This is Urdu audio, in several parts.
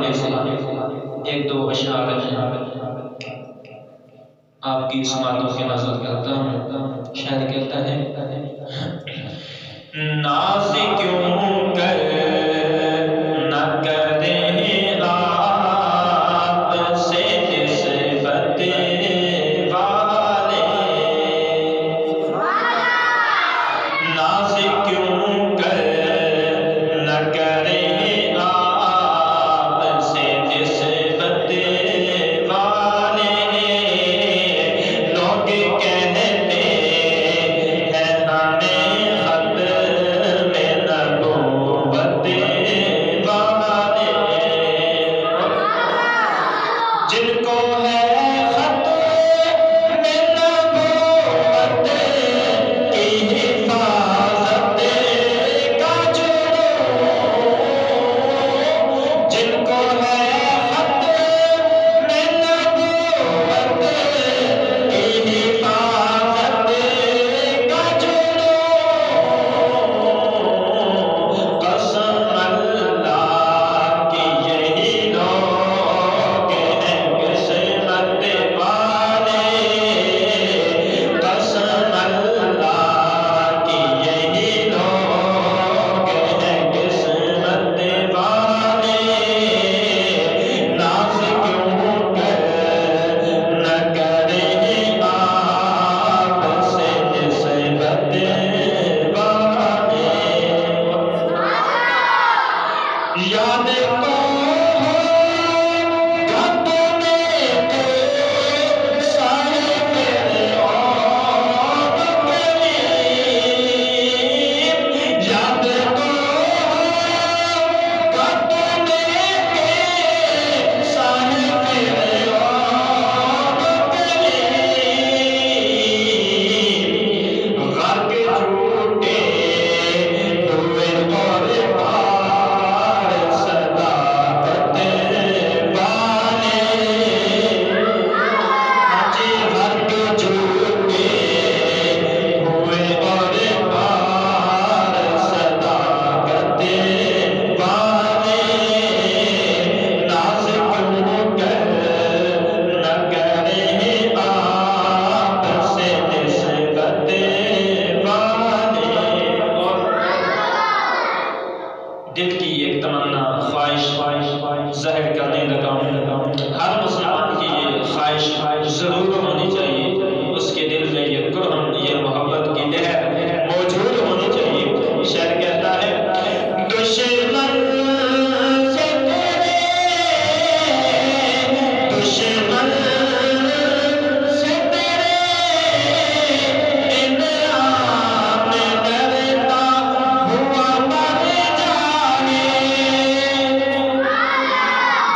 حوالے سے ایک دو اشعار ہیں، آپ کی سماعتوں کی نظر کرتا ہوں۔ شاعر کہتا ہے ناز کیوں کر نہ کرے آپ سے نسبت والے، ناز کیوں کر نہ کرے آپ سے نسبت والے، لوگ کہتے ہیں ہمیں ختم نبوت والے، جن کو ہے ختم نبوت کی حفاظت کا جنون، جن کو ہے ختم نبوت کی حفاظت کا جنون، قسم اللہ کی یہی لوگ ہیں قسمت والے، قسم اللہ کی یہی لوگ ہیں قسمت والے، ناز کیوں کر نہ کرے آپ سے نسبت والے، یاد کو ہو گھٹنے کے صاحب اور کریم، یاد کو ہو گھٹنے کے صاحب اور کریم، غرق جھوٹے ہوئے اور پار صداقت والے، جی غرق جھوٹے ہوئے اور پار صداقت والے، ناز کیوں کر نہ کرے آپ سے نسبت والے، دل کی ایک تمنا خواہش ظاہر کرنے لگا ہوں، ہر مسلمان کی یہ خواہش ضرور ہونی چاہیے، اس کے دل میں یہ کرم، یہ محبت کی لہر موجود ہونی چاہیے۔ شاعر کہتا ہے دشمن سے تیرے، دشمن سے تیرے انعام ڈرتا ہوا مر جائے،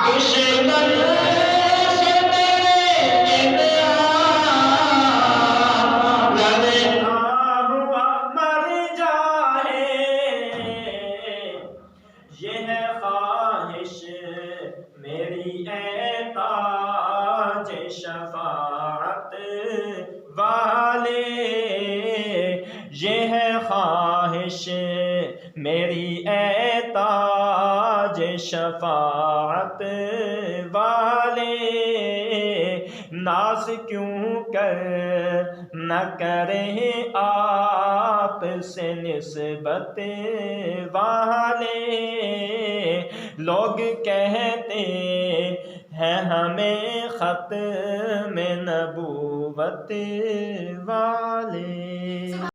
دشمن سے تیرے انعام ڈرتا ہوا مر جائے، یہ ہے خواہش میری اے تاج شفاعت والے، یہ ہے خواہش میری اے تاج شفاعت والے، ناز کیوں کر نہ کرے آپ سے نسبت والے، لوگ کہتے ہیں ہمیں ختم نبوت والے۔